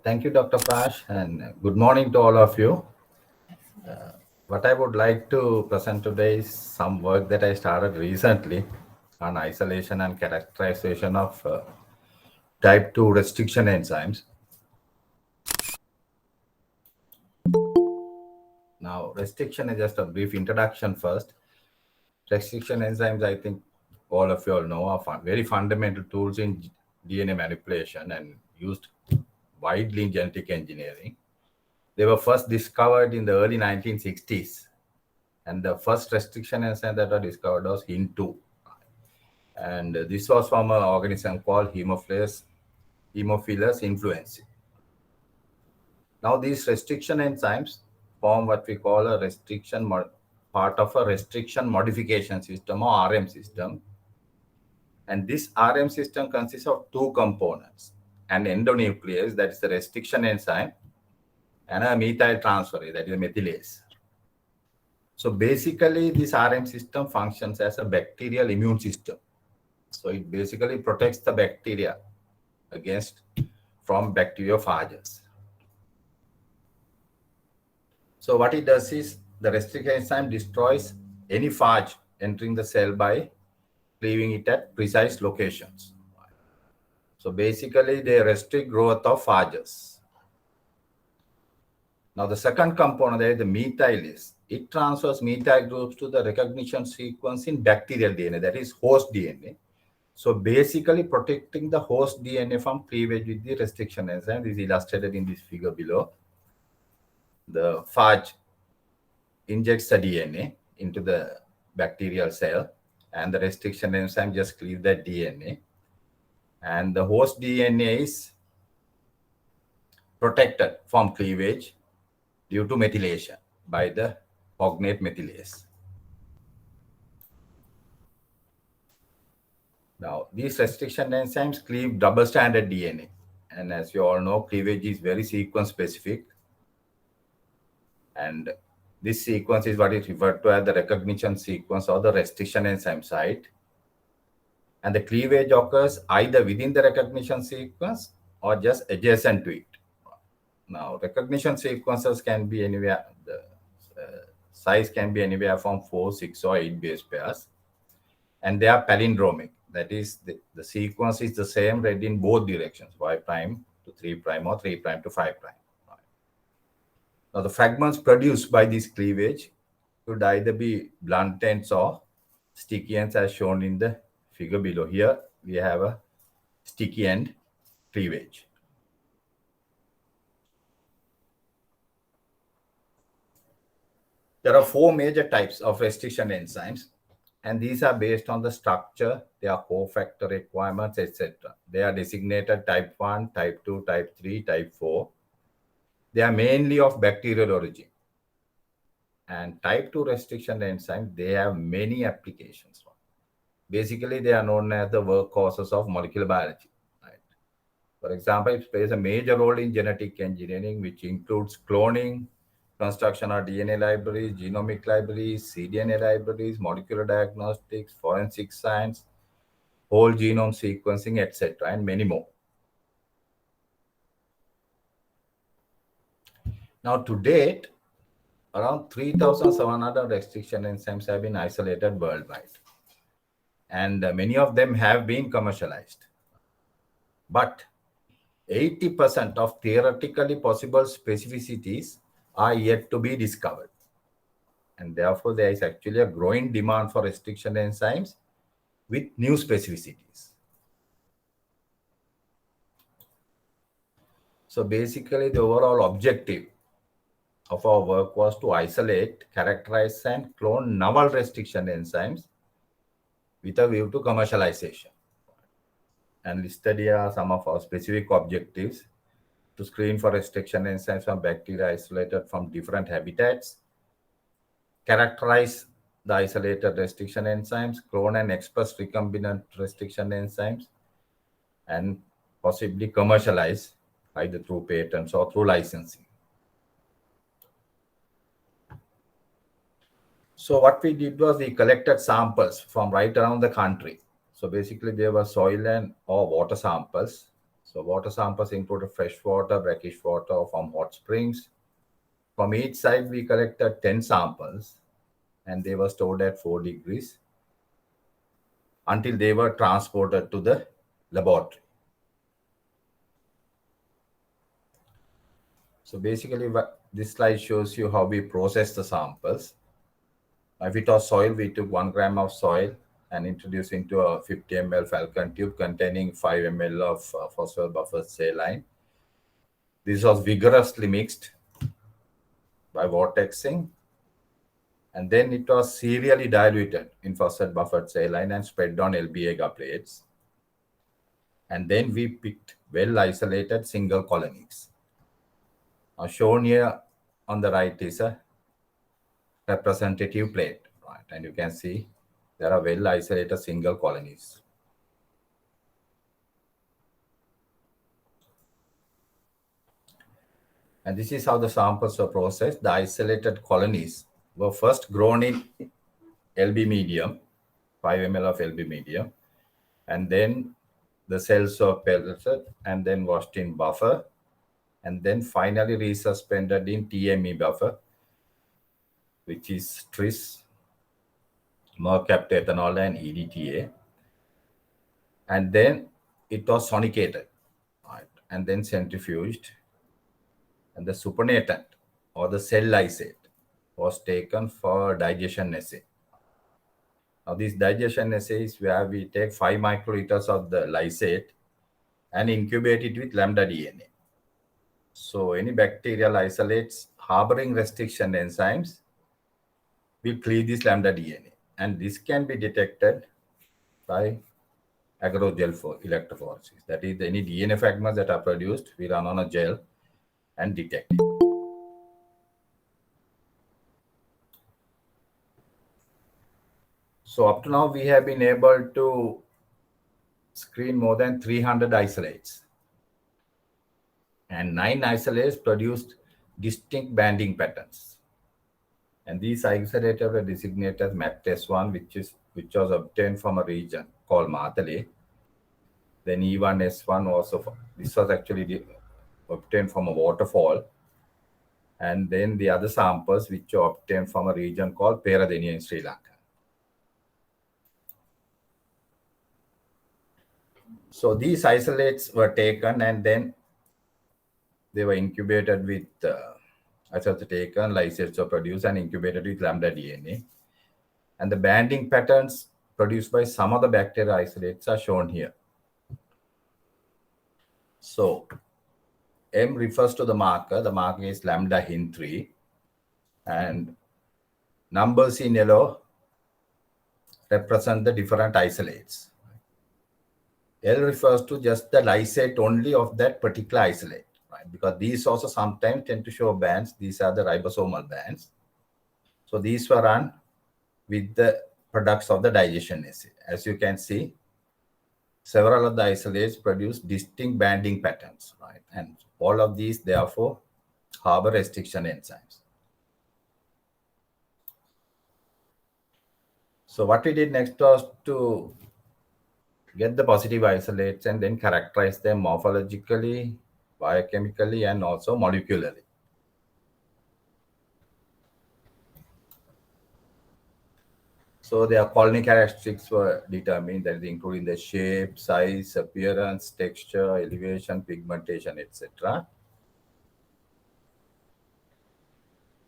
Thank you, Dr. Prash, and good morning to all of you. What I would like to present today is some work that I started recently on isolation and characterization of type 2 restriction enzymes. Now, restriction is just a brief introduction first. Restriction enzymes, I think all of you all know, are very fundamental tools in DNA manipulation and used widely in genetic engineering. They were first discovered in the early 1960s, and the first restriction enzyme that was discovered was HIN2. And this was from an organism called Haemophilus influenzae. Now, these restriction enzymes form what we call a part of a restriction modification system or RM system. And this RM system consists of two components: an endonuclease, that is the restriction enzyme, and a methyl transferase, that is a methylase. So basically, this RM system functions as a bacterial immune system. So it basically protects the bacteria from bacteriophages. So what it does is the restriction enzyme destroys any phage entering the cell by cleaving it at precise locations. So basically, they restrict growth of phages. Now, the second component there is the methylase. It transfers methyl groups to the recognition sequence in bacterial DNA, that is host DNA. So basically protecting the host DNA from cleavage with the restriction enzyme. This is illustrated in this figure below. The phage injects the DNA into the bacterial cell, and the restriction enzyme just cleaves that DNA. And the host DNA is protected from cleavage due to methylation by the cognate methylase. Now, these restriction enzymes cleave double-stranded DNA. And as you all know, cleavage is very sequence-specific. And this sequence is what is referred to as the recognition sequence or the restriction enzyme site. And the cleavage occurs either within the recognition sequence or just adjacent to it. Now, recognition sequences can be anywhere, the size can be anywhere from 4, 6, or 8 base pairs. And they are palindromic. That is, the sequence is the same read in both directions, Y prime to 3 prime or 3 prime to 5 prime. Now, the fragments produced by this cleavage could either be blunt ends or sticky ends, as shown in the figure below. Here, we have a sticky end cleavage. There are 4 major types of restriction enzymes, and these are based on the structure, their cofactor requirements, etc. They are designated type 1, type 2, type 3, type 4. They are mainly of bacterial origin. And type 2 restriction enzymes, they have many applications. Basically, they are known as the workhorses of molecular biology. Right? For example, it plays a major role in genetic engineering, which includes cloning, construction of DNA libraries, genomic libraries, cDNA libraries, molecular diagnostics, forensic science, whole genome sequencing, etc., and many more. Now, to date, around 3,700 restriction enzymes have been isolated worldwide, and many of them have been commercialized. But 80% of theoretically possible specificities are yet to be discovered. And therefore, there is actually a growing demand for restriction enzymes with new specificities. So basically, the overall objective of our work was to isolate, characterize, and clone novel restriction enzymes with a view to commercialization. And listed here are some of our specific objectives: to screen for restriction enzymes from bacteria isolated from different habitats, characterize the isolated restriction enzymes, clone and express recombinant restriction enzymes, and possibly commercialize either through patents or through licensing. So what we did was we collected samples from right around the country So basically, there were soil and or water samples. So water samples included fresh water, brackish water from hot springs. From each side, we collected 10 samples and they were stored at 4 degrees until they were transported to the laboratory. So basically, this slide shows you how we process the samples. If it was soil, we took 1 gram of soil and introduced into a 50 ml Falcon tube containing 5 ml of phosphorus buffer saline. This was vigorously mixed by vortexing, and then it was serially diluted in phosphate buffered saline and spread on LB agar plates. And then we picked well isolated single colonies. Now shown here on the right is a representative plate, right? And you can see there are well isolated single colonies. And this is how the samples were processed. The isolated colonies were first grown in LB medium, 5 ml of LB medium, and then the cells were pelleted and then washed in buffer, and then finally resuspended in TME buffer, which is tris, mercaptan ethanol, and EDTA. And then it was sonicated, right? And then centrifuged. And the supernatant or the cell lysate was taken for digestion assay. Now, this digestion assay is where we take 5 microliters of the lysate and incubate it with lambda DNA. So, any bacterial isolates harboring restriction enzymes will cleave this lambda DNA, and this can be detected by agarogel for electrophoresis. That is, any DNA fragments that are produced, we run on a gel and detect it. So up to now, we have been able to screen more than 300 isolates. And 9 isolates produced distinct banding patterns. And these isolates were designated as MACTES1, which was obtained from a region called Matale. Then E1S1 also, this was actually obtained from a waterfall. And then the other samples which were obtained from a region called Peradeniya in Sri Lanka. So these isolates were taken and then they were incubated with isolates taken, lysates were produced and incubated with lambda DNA. And the banding patterns produced by some of the bacterial isolates are shown here. So M refers to the marker. The marker is lambda hin3. And numbers in yellow represent the different isolates. L refers to just the lysate only of that particular isolate, right? Because these also sometimes tend to show bands. These are the ribosomal bands. So these were run with the products of the digestion assay. As you can see, several of the isolates produce distinct banding patterns, right? And all of these, therefore, harbor restriction enzymes. So what we did next was to get the positive isolates and then characterize them morphologically, biochemically, and also molecularly. So their colony characteristics were determined, that is including the shape, size, appearance, texture, elevation, pigmentation, etc.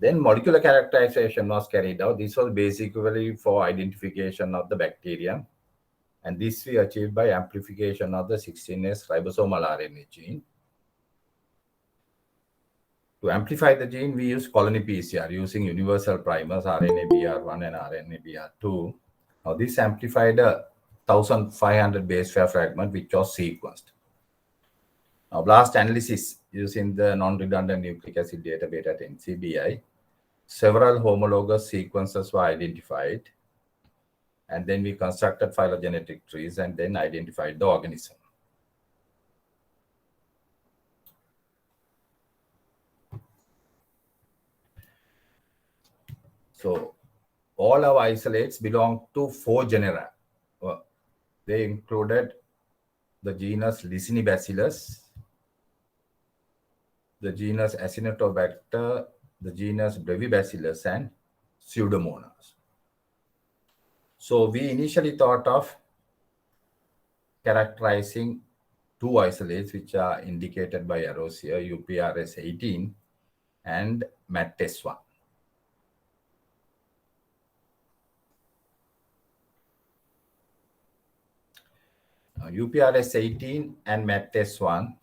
Then molecular characterization was carried out. This was basically for identification of the bacterium. And this we achieved by amplification of the 16S ribosomal RNA gene. To amplify the gene, we use colony PCR using universal primers RNA-BR1 and RNA-BR2. Now, this amplified a 1500 base pair fragment which was sequenced. Now, blast analysis using the non-redundant nucleic acid database at NCBI, several homologous sequences were identified, and then we constructed phylogenetic trees and then identified the organism. So all our isolates belong to 4 genera. They included the genus Licinibacillus, the genus Acinetobacter, the genus Brevibacillus, and Pseudomonas. So we initially thought of characterizing two isolates which are indicated by arrows here, UPRS18 and MATS1. UPRS18 and MATS1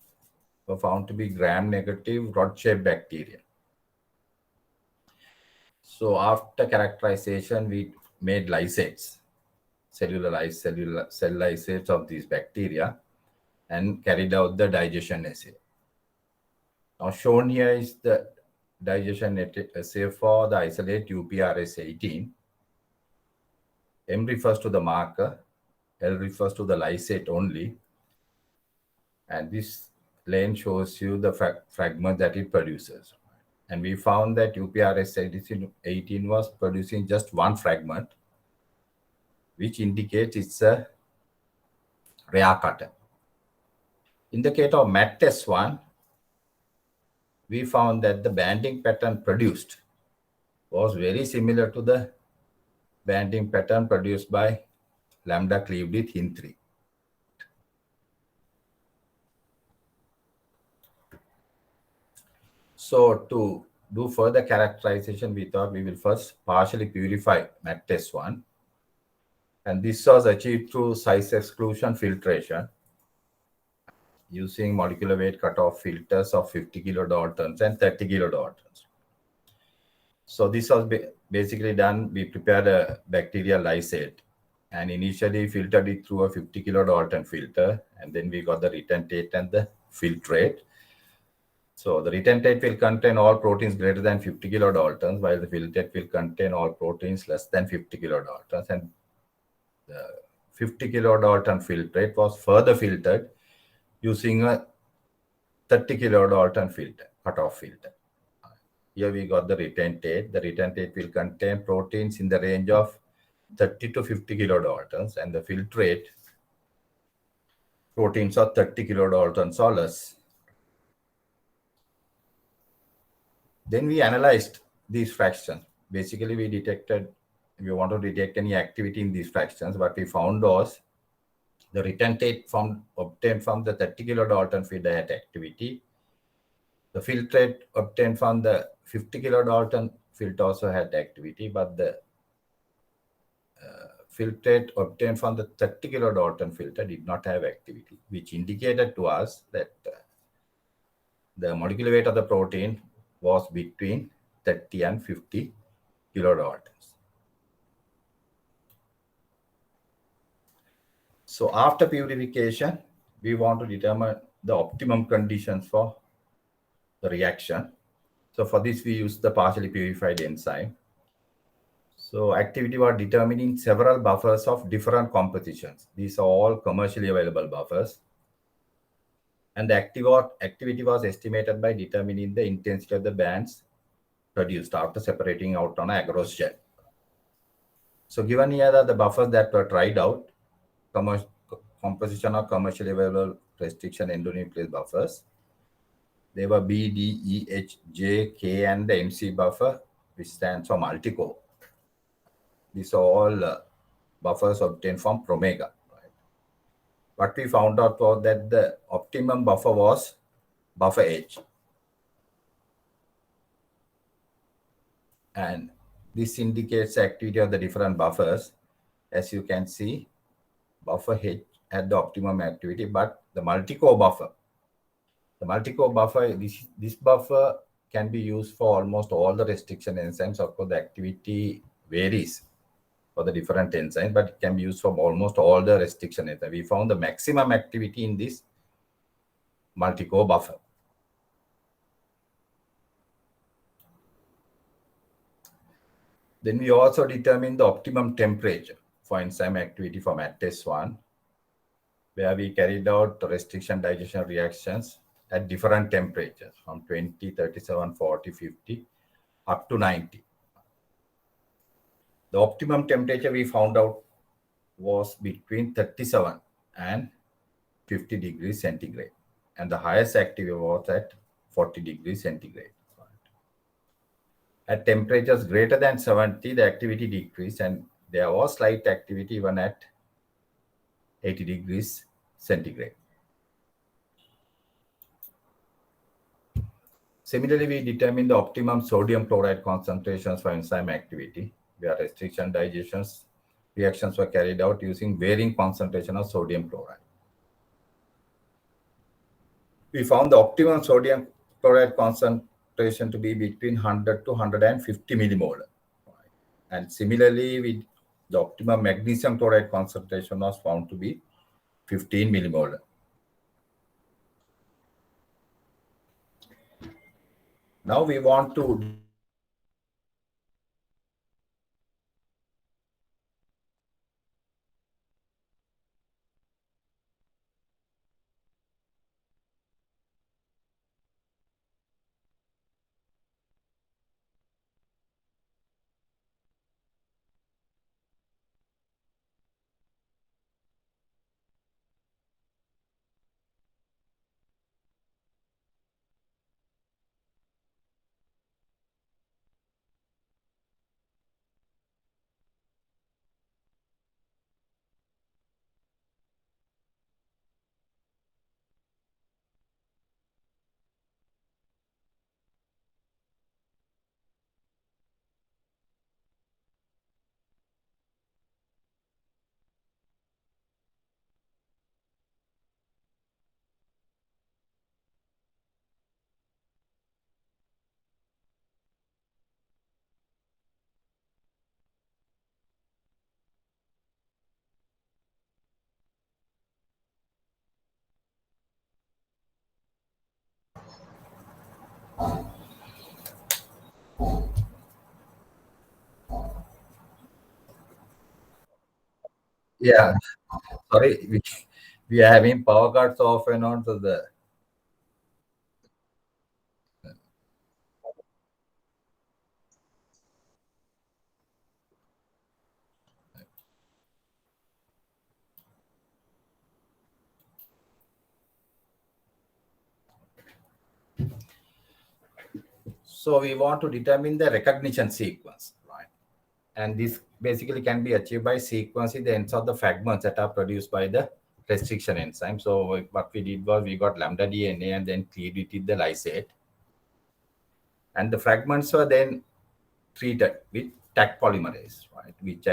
were found to be gram-negative rod-shaped bacteria. So after characterization, we made lysates, cell lysates of these bacteria, and carried out the digestion assay. Now shown here is the digestion assay for the isolate UPRS18. M refers to the marker, L refers to the lysate only, and this lane shows you the fragment that it produces. And we found that UPRS18 was producing just one fragment, which indicates it's a rare cutter. In the case of MATS1, we found that the banding pattern produced was very similar to the banding pattern produced by lambda cleaved with HIN3. So to do further characterization, we thought we will first partially purify MATS1. And this was achieved through size exclusion filtration using molecular weight cutoff filters of 50 kilodaltons and 30 kilodaltons. So this was basically done. We prepared a bacterial lysate and initially filtered it through a 50 kilodalton filter. And then we got the retentate and the filtrate. So the retentate will contain all proteins greater than 50 kilodaltons, while the filtrate will contain all proteins less than 50 kilodaltons. And the 50 kilodalton filtrate was further filtered using a 30 kilodalton filter, cutoff filter. Here we got the retentate. The retentate will contain proteins in the range of 30 to 50 kilodaltons, and the filtrate proteins of 30 kilodaltons or less. Then we analyzed these fractions. Basically, we want to detect any activity in these fractions. What we found was the retentate obtained from the 30 kilodalton filter had activity. The filtrate obtained from the 50 kilodalton filter also had activity, but the filtrate obtained from the 30 kilodalton filter did not have activity, which indicated to us that the molecular weight of the protein was between 30 and 50 kilodaltons. So after purification, we want to determine the optimum conditions for the reaction. So for this, we use the partially purified enzyme. So activity was determined in several buffers of different compositions. These are all commercially available buffers. And the activity was estimated by determining the intensity of the bands produced after separating out on an agarose gel. So given here are the buffers that were tried out, composition of commercially available restriction endonuclease buffers. They were B, D, E, H, J, K, and the MC buffer, which stands for multicore. These are all buffers obtained from Promega. Right? What we found out was that the optimum buffer was buffer H. And this indicates the activity of the different buffers. As you can see, buffer H had the optimum activity, but the multicore buffer, this buffer can be used for almost all the restriction enzymes. Of course, the activity varies for the different enzymes, but it can be used for almost all the restriction enzymes. We found the maximum activity in this multicore buffer. Then we also determined the optimum temperature for enzyme activity for MATS1, where we carried out restriction digestion reactions at different temperatures from 20, 37, 40, 50, up to 90. The optimum temperature we found out was between 37 and 50 degrees centigrade, and the highest activity was at 40 degrees centigrade. At temperatures greater than 70, the activity decreased, and there was slight activity even at 80 degrees centigrade. Similarly, we determined the optimum sodium chloride concentrations for enzyme activity, where restriction digestions reactions were carried out using varying concentration of sodium chloride. We found the optimum sodium chloride concentration to be between 100 to 150 millimolar. And similarly, the optimum magnesium chloride concentration was found to be 15 millimolar. Now we want to determine the recognition sequence of the yeah. Sorry, we are having power cuts off and on to the. So we want to determine the recognition sequence, right? And this basically can be achieved by sequencing the ends of the fragments that are produced by the restriction enzyme. So what we did was we got lambda DNA and then cleaved it with the lysate. And the fragments were then treated with Taq polymerase, right, which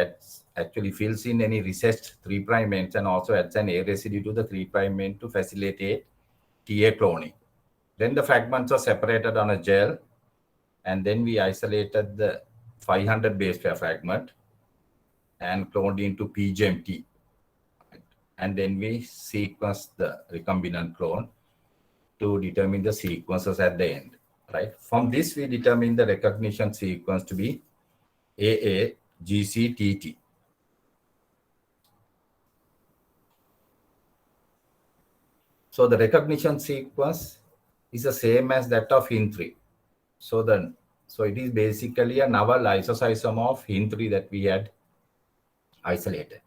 actually fills in any recessed 3' ends and also adds an A residue to the 3' end to facilitate TA cloning. Then the fragments are separated on a gel, and then we isolated the 500 base pair fragment and cloned into PGMT. And then we sequenced the recombinant clone to determine the sequences at the end, right? From this, we determine the recognition sequence to be AAGCTT. So the recognition sequence is the same as that of HIN3. So it is basically a novel isocytome of HIN3 that we had isolated.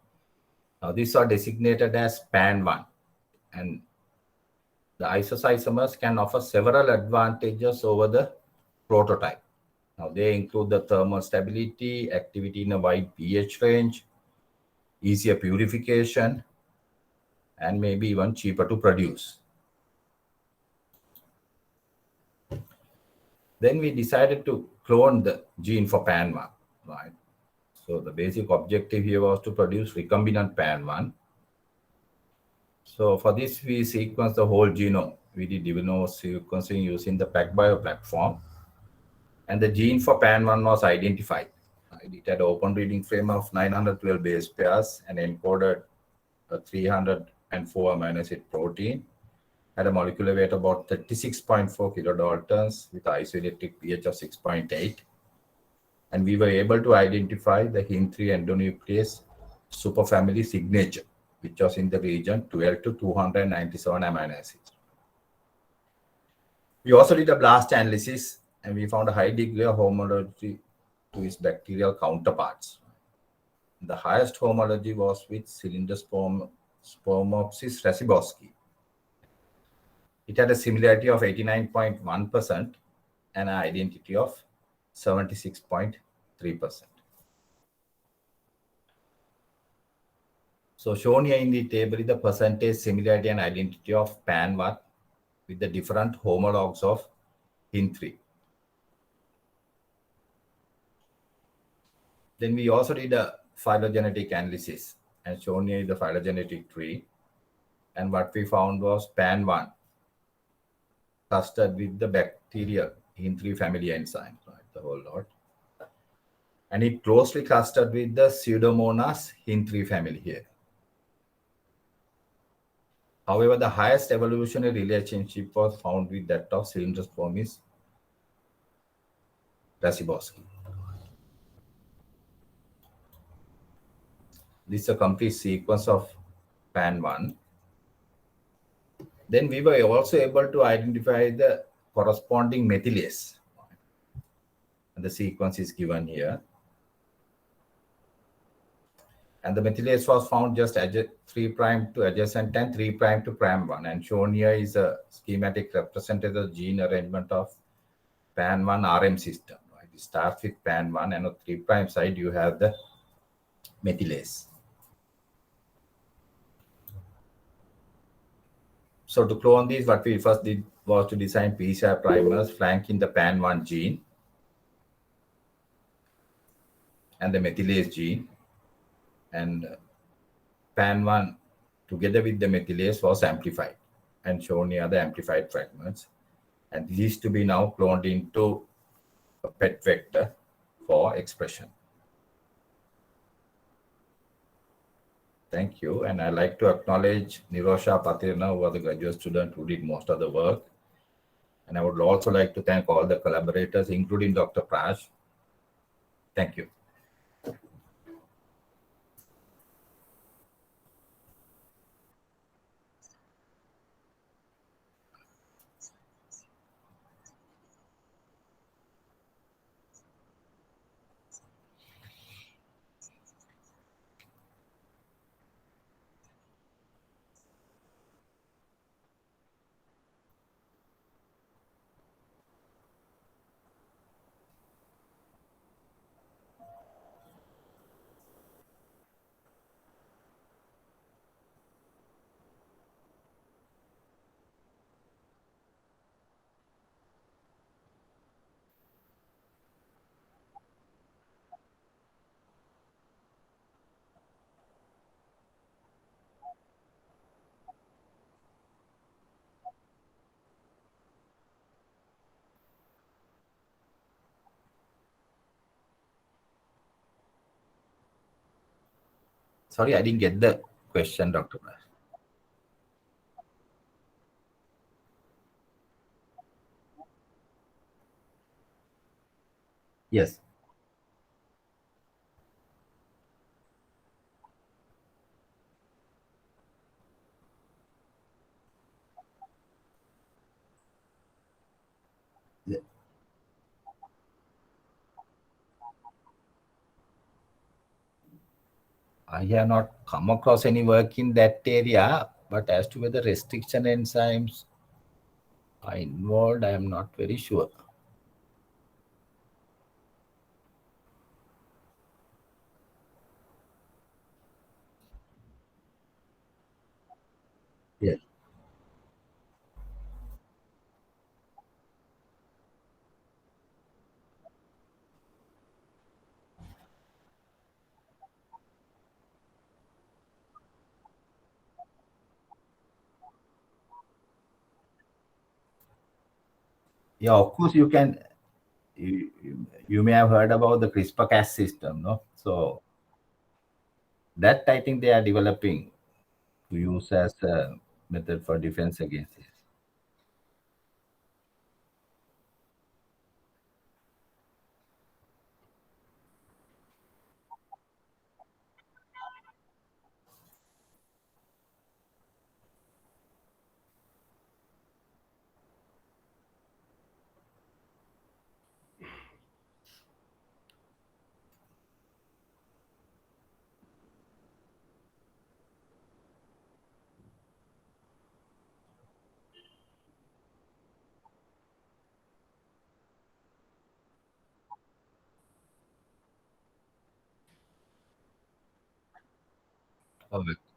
Now these are designated as PAN1, and the isosomers can offer several advantages over the prototype. Now they include the thermal stability, activity in a wide pH range, easier purification, and maybe even cheaper to produce. Then we decided to clone the gene for PAN1, right? So the basic objective here was to produce recombinant PAN1. So for this, we sequenced the whole genome. We did de novo sequencing using the PacBio platform. And the gene for PAN1 was identified. It had an open reading frame of 912 base pairs and encoded a 304 amino acid protein, had a molecular weight of about 36.4 kilodaltons with isoelectric pH of 6.8. And we were able to identify the HIN3 endonuclease superfamily signature, which was in the region 12 to 297 amino acids. We also did a blast analysis, and we found a high degree of homology to its bacterial counterparts. The highest homology was with Spermopsis racibosci. It had a similarity of 89.1% and an identity of 76.3%. So shown here in the table is the percentage similarity and identity of PAN1 with the different homologs of HIN3. Then we also did a phylogenetic analysis, and shown here is the phylogenetic tree. And what we found was PAN1 clustered with the bacterial HIN3 family enzymes, right, the whole lot. And it closely clustered with the Pseudomonas HIN3 family here. However, the highest evolutionary relationship was found with that of Cylindrospermis racibosci. This is a complete sequence of PAN1. Then we were also able to identify the corresponding methylase. And the sequence is given here. And the methylase was found just 3' to adjacent and 3' to pram1. And shown here is a schematic representation of the gene arrangement of PAN1 RM system. Right? It starts with PAN1, and on 3' side you have the methylase. So to clone these, what we first did was to design PCR primers flanking the PAN1 gene and the methylase gene. And PAN1 together with the methylase was amplified, and shown here the amplified fragments. And these to be now cloned into a PET vector for expression. Thank you. And I'd like to acknowledge Nirosha Patirna, who was the graduate student who did most of the work. And I would also like to thank all the collaborators, including Dr. Prash. Thank you. Sorry, I didn't get the question, Dr. Prash. Yes. I have not come across any work in that area, but as to whether restriction enzymes are involved, I am not very sure. Yes. Yeah, of course you can. You may have heard about the CRISPR-Cas system, no? So that I think they are developing to use as a method for defense against it. Okay.